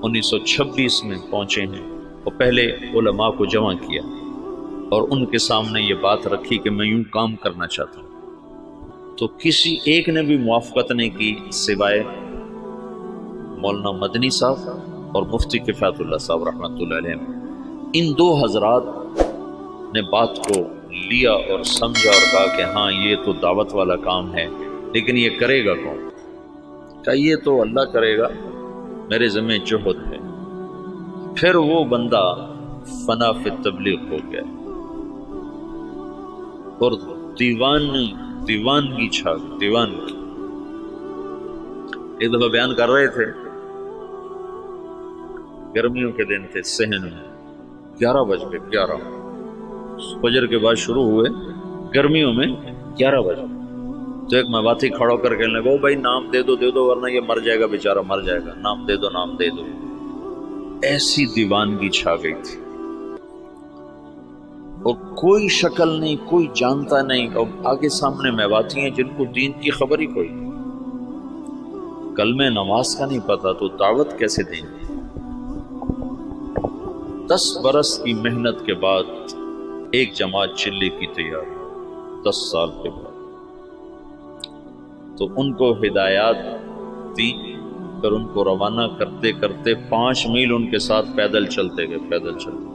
1926 میں پہنچے ہیں اور پہلے علماء کو جمع کیا اور ان کے سامنے یہ بات رکھی کہ میں یوں کام کرنا چاہتا ہوں، تو کسی ایک نے بھی موافقت نہیں کی سوائے مولانا مدنی صاحب اور مفتی کفایت اللہ صاحب رحمۃ اللہ علیہ۔ ان دو حضرات نے بات کو لیا اور سمجھا اور کہا کہ ہاں یہ تو دعوت والا کام ہے، لیکن یہ کرے گا کون؟ کہا یہ تو اللہ کرے گا، میرے ذمہ جہد ہے۔ پھر وہ بندہ فنا فی تبلیغ ہو گیا اور دیوانگی چھا گئی، دیوانگی۔ ایک دفعہ بیان کر رہے تھے، گرمیوں کے دن تھے، صحن میں 11 بج گئے، 11 فجر کے بعد شروع ہوئے، گرمیوں میں 11 بجے۔ تو ایک مواتی کھڑا کر کہنے لگا، بھائی نام دے دو ورنہ یہ مر جائے گا، بیچارہ مر جائے گا، نام دے دو، نام دے دو۔ ایسی دیوانگی چھا گئی تھی اور کوئی شکل نہیں، کوئی جانتا نہیں، اور آگے سامنے میواتی ہیں جن کو دین کی خبر ہی کوئی، کلمہ نماز کا نہیں پتا تو دعوت کیسے دیں؟ 10 برس کی محنت کے بعد ایک جماعت چلے کی تیار، 10 سال کے بعد۔ تو ان کو ہدایات دی، پھر ان کو روانہ کرتے کرتے 5 میل ان کے ساتھ پیدل چلتے گئے، پیدل چلتے۔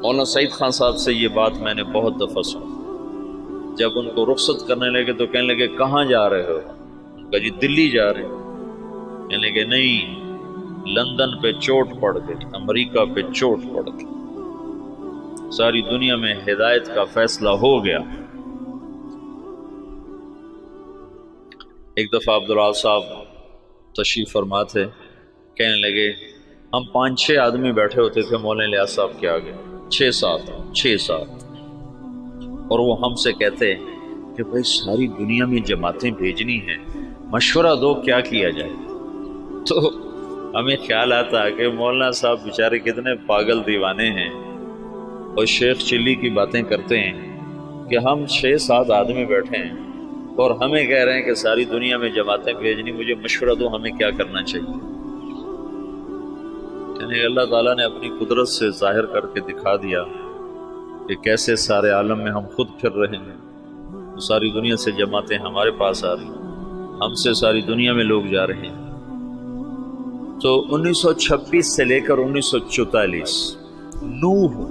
مولانا سعید خان صاحب سے یہ بات میں نے بہت دفعہ سنی، جب ان کو رخصت کرنے لگے تو کہنے لگے کہاں جا رہے ہو؟ ان کا جی دلی جا رہے ہیں۔ کہنے لگے نہیں، لندن پہ چوٹ پڑ گئی، امریکہ پہ چوٹ پڑ گئی، ساری دنیا میں ہدایت کا فیصلہ ہو گیا۔ ایک دفعہ عبدالعال صاحب تشریف فرما تھے، کہنے لگے ہم 5-6 آدمی بیٹھے ہوتے تھے مولانا الیاس صاحب کے آگے، 6-7 اور وہ ہم سے کہتے کہ بھائی ساری دنیا میں جماعتیں بھیجنی ہیں، مشورہ دو کیا کیا جائے۔ تو ہمیں خیال آتا کہ مولانا صاحب بیچارے کتنے پاگل دیوانے ہیں اور شیخ چلی کی باتیں کرتے ہیں کہ ہم 6-7 آدمی بیٹھے ہیں اور ہمیں کہہ رہے ہیں کہ ساری دنیا میں جماعتیں بھیجنی، مجھے مشورہ دو ہمیں کیا کرنا چاہیے۔ یعنی اللہ تعالیٰ نے اپنی قدرت سے ظاہر کر کے دکھا دیا کہ کیسے سارے عالم میں ہم خود پھر رہے ہیں، ساری دنیا سے جماعتیں ہمارے پاس آ رہی ہیں، ہم سے ساری دنیا میں لوگ جا رہے ہیں۔ تو 1926 سے لے کر 1944 نوح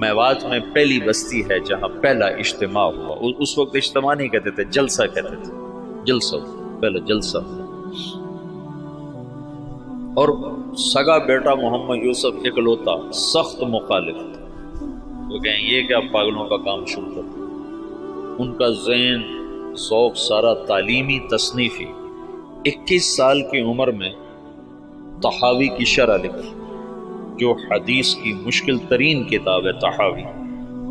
میوات میں پہلی بستی ہے جہاں پہلا اجتماع ہوا۔ اس وقت اجتماع نہیں کہتے تھے، جلسہ کہتے تھے، جلسہ، پہلا جلسہ۔ اور سگا بیٹا محمد یوسف اکلوتا سخت مخالف، وہ کہیں یہ کیا پاگلوں کا کام شروع کر۔ ان کا ذہن ذوق سارا تعلیمی تصنیفی۔ 21 سال کی عمر میں طحاوی کی شرح لکھی، جو حدیث کی مشکل ترین کتاب ہے طحاوی،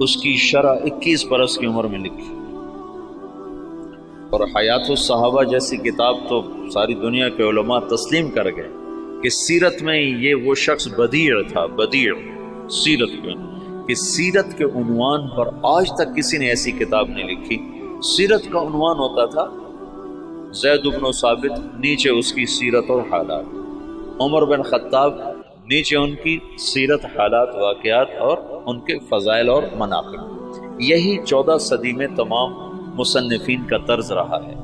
اس کی شرح 21 برس کی عمر میں لکھی۔ اور حیات الصحابہ جیسی کتاب تو ساری دنیا کے علماء تسلیم کر گئے کہ سیرت میں یہ وہ شخص بدیع تھا، بدیع سیرت میں، کہ سیرت کے عنوان پر آج تک کسی نے ایسی کتاب نہیں لکھی۔ سیرت کا عنوان ہوتا تھا زید بن ثابت، نیچے اس کی سیرت اور حالات، عمر بن خطاب، نیچے ان کی سیرت، حالات، واقعات اور ان کے فضائل اور مناقب۔ یہی 14 صدی میں تمام مصنفین کا طرز رہا ہے۔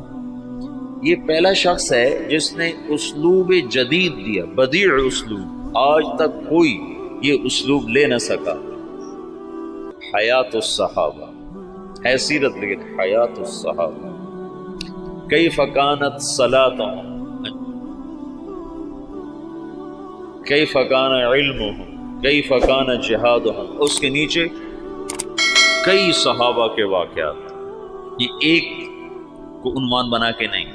یہ پہلا شخص ہے جس نے اسلوب جدید دیا، بدیع اسلوب، آج تک کوئی یہ اسلوب لے نہ سکا۔ حیات الصحابہ ہے سیرت، لیکن حیات الصحابہ، کیف کانت صلاتهم، کیف کان علمهم، کیف کان جہادهم، اس کے نیچے کئی صحابہ کے واقعات۔ یہ ایک کو عنوان بنا کے نہیں،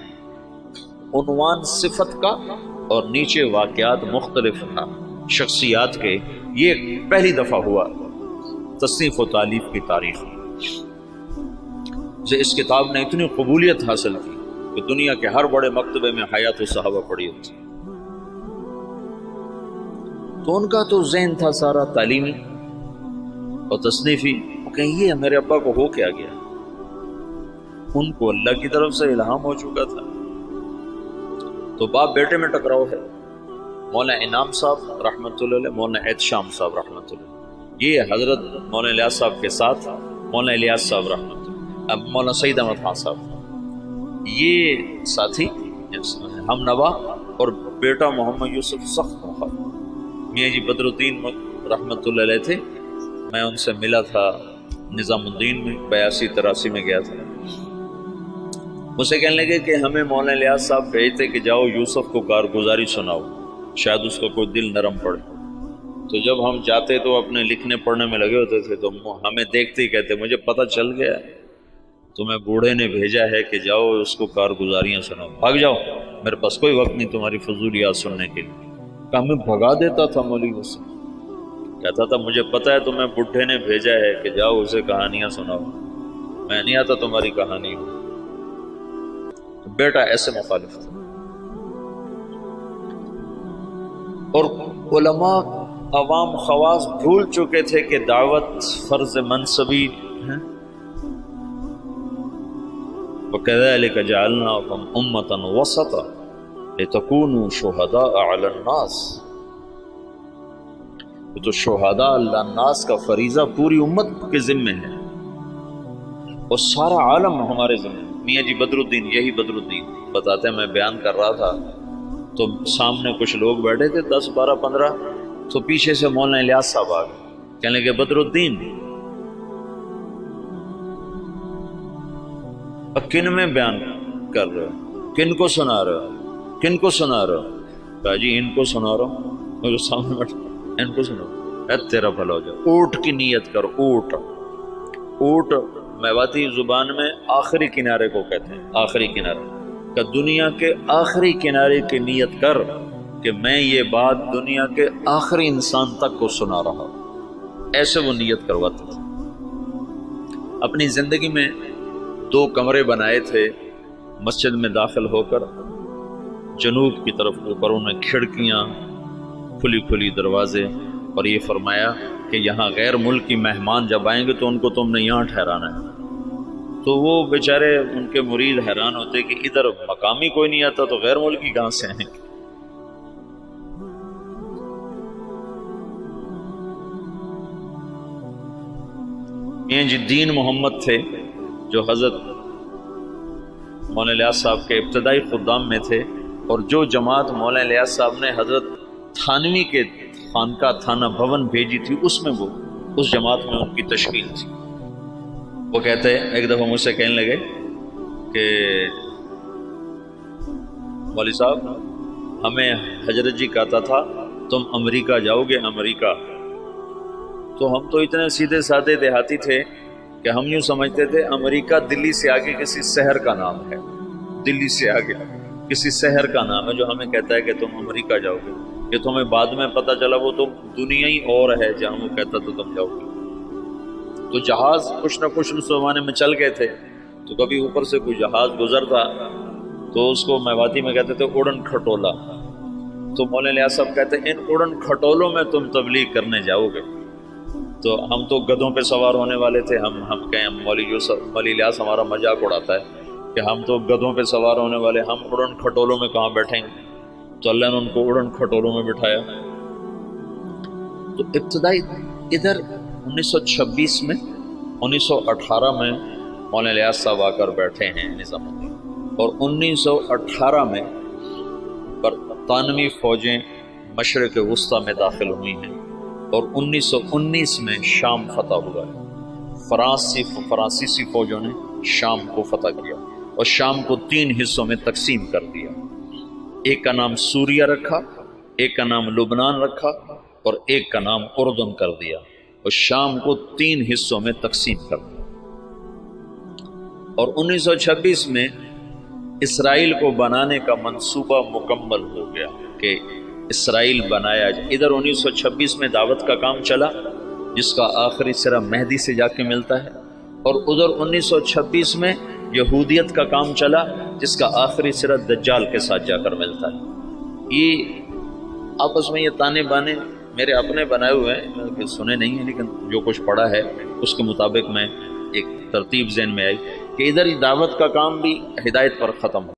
عنوان صفت کا اور نیچے واقعات مختلف شخصیات کے۔ یہ پہلی دفعہ ہوا تصنیف و تالیف کی تاریخ میں۔ اس کتاب نے اتنی قبولیت حاصل کی کہ دنیا کے ہر بڑے مکتبے میں حیات الصحابہ پڑھی ہوتی۔ تو ان کا تو ذہن تھا سارا تعلیمی اور تصنیفی، کہ یہ میرے ابا کو ہو کیا گیا، ان کو اللہ کی طرف سے الہام ہو چکا تھا۔ تو باپ بیٹے میں ٹکراؤ ہے، مولانا انعام صاحب رحمۃ اللہ علیہ، مولانا احتشام صاحب رحمۃ اللہ علیہ، یہ حضرت مولانا الیاس صاحب کے ساتھ مولانا الیاس صاحب رحمۃ اللہ، اب مولانا سعید احمد خان صاحب، یہ ساتھی ہم نوا، اور بیٹا محمد یوسف سخت مخالف، میاں جی بدر الدین رحمۃ اللہ علیہ تھے، میں ان سے ملا تھا نظام الدین میں 82-83 میں گیا تھا، مجھے کہنے لگے کہ ہمیں مولانا الیاس صاحب بھیجتے کہ جاؤ یوسف کو کارگزاری سناؤ، شاید اس کو کوئی دل نرم پڑے۔ تو جب ہم جاتے تو اپنے لکھنے پڑھنے میں لگے ہوتے تھے، تو ہمیں دیکھتے ہی کہتے مجھے پتہ چل گیا تمہیں بوڑھے نے بھیجا ہے کہ جاؤ اس کو کارگزاریاں سناؤ، بھاگ جاؤ، میرے پاس کوئی وقت نہیں تمہاری فضولیات سننے کے لیے۔ کہ ہمیں بھگا دیتا تھا مولوی سے، کہتا تھا مجھے پتہ ہے تمہیں بڈھے نے بھیجا ہے کہ جاؤ اسے کہانیاں سناؤ، میں نہیں آتا تمہاری کہانی ہو۔ بیٹا ایسے مخالف تھا، اور علماء عوام خواص بھول چکے تھے کہ دعوت فرض منصبی ہے۔ وَكَذَلِكَ جَعَلْنَاكُمْ أُمَّةً وَسَطًا لِتَكُونُوا شُهَدَاءَ عَلَى النَّاسِ، تو شہداء اللہ الناس کا فریضہ پوری امت کے ذمے ہے، اور سارا عالم ہمارے ذمے۔ میاں جی بدر الدین، یہی بدر الدین بتاتے ہیں، میں بیان کر رہا تھا تو سامنے کچھ لوگ بیٹھے تھے 10 12 15، تو پیچھے سے مولانا الیاس صاحب آ گئے، کہنے لگے بدر الدین اب کن میں بیان کر رہے ہو، کن کو سنا رہے ہو، کن کو سنا رہے ہو؟ کہا جی ان کو سنا رہا ہوں، مجھے سامنے بیٹھا ان کو سنو، اے تیرا بھلا ہو جائے، اونٹ کی نیت کر، اونٹ، اونٹ میواتی زبان میں آخری کنارے کو کہتے ہیں، آخری کنارے کہ دنیا کے آخری کنارے کی نیت کر کہ میں یہ بات دنیا کے آخری انسان تک کو سنا رہا ہوں، ایسے وہ نیت کرواتے تھے۔ اپنی زندگی میں 2 کمرے بنائے تھے مسجد میں داخل ہو کر، جنوب کی طرف اوپر انہیں کھڑکیاں، کھلی کھلی دروازے، اور یہ فرمایا کہ یہاں غیر ملکی مہمان جب آئیں گے تو ان کو تم نے یہاں ٹھہرانا ہے۔ تو وہ بیچارے ان کے مرید حیران ہوتے کہ ادھر مقامی کوئی نہیں آتا تو غیر ملکی کہاں سے آئیں گے۔ یہ جی دین محمد تھے جو حضرت مولانا الیاس صاحب کے ابتدائی خدام میں تھے، اور جو جماعت مولانا الیاس صاحب نے حضرت تھانوی کے خانقاہ تھانہ بھون بھیجی تھی، اس میں وہ اس جماعت میں ان کی تشکیل تھی۔ وہ کہتے ہیں ایک دفعہ مجھ سے کہنے لگے کہ مولوی صاحب ہمیں حضرت جی کہتا تھا تم امریکہ جاؤ گے، امریکہ۔ تو ہم تو اتنے سیدھے سادے دیہاتی تھے کہ ہم یوں سمجھتے تھے امریکہ دلی سے آگے کسی شہر کا نام ہے، دلی سے آگے کسی شہر کا نام ہے جو ہمیں کہتا ہے کہ تم امریکہ جاؤ گے۔ یہ تمہیں بعد میں پتہ چلا وہ تو دنیا ہی اور ہے جہاں وہ کہتا تو تم جاؤ گے۔ تو جہاز کچھ نہ کچھ اس زمانے میں چل گئے تھے، تو کبھی اوپر سے کوئی جہاز گزرتا تو اس کو میواتی میں کہتے تھے اڑن کھٹولا۔ تو مولانا الیاس صاحب کہتے ہیں ان اڑن کھٹولوں میں تم تبلیغ کرنے جاؤ گے۔ تو ہم تو گدھوں پہ سوار ہونے والے تھے، ہم کہیں مولوی الیاس ہمارا مذاق اڑاتا ہے کہ ہم تو گدھوں پہ سوار ہونے والے، ہم اڑن کھٹولوں میں کہاں بیٹھیں گے۔ تو اللہ نے ان کو اڑن کھٹولوں میں بٹھایا۔ تو ابتدائی ادھر 1926 میں 1918 میں مولانا الیاس صاحب آ کر بیٹھے ہیں نظام الدین، اور 1918 میں برطانوی فوجیں مشرق وسطیٰ میں داخل ہوئی ہیں، اور 1919 میں شام فتح ہوا ہے۔ فرانسیسی فوجوں نے شام کو فتح کیا اور شام کو 3 حصوں میں تقسیم کر دیا۔ ایک کا نام سوریہ رکھا، ایک کا نام لبنان رکھا، اور ایک کا نام اردن کر دیا، اور شام کو 3 حصوں میں تقسیم کر دیا۔ اور 1926 میں اسرائیل کو بنانے کا منصوبہ مکمل ہو گیا کہ اسرائیل بنایا جائے۔ ادھر 1926 میں دعوت کا کام چلا جس کا آخری سرا مہدی سے جا کے ملتا ہے، اور ادھر 1926 میں یہودیت کا کام چلا جس کا آخری سرا دجال کے ساتھ جا کر ملتا ہے۔ یہ آپس میں یہ تانے بانے میرے اپنے بنائے ہوئے ہیں، سنے نہیں ہیں، لیکن جو کچھ پڑھا ہے اس کے مطابق میں ایک ترتیب ذہن میں آئی کہ ادھر دعوت کا کام بھی ہدایت پر ختم ہو۔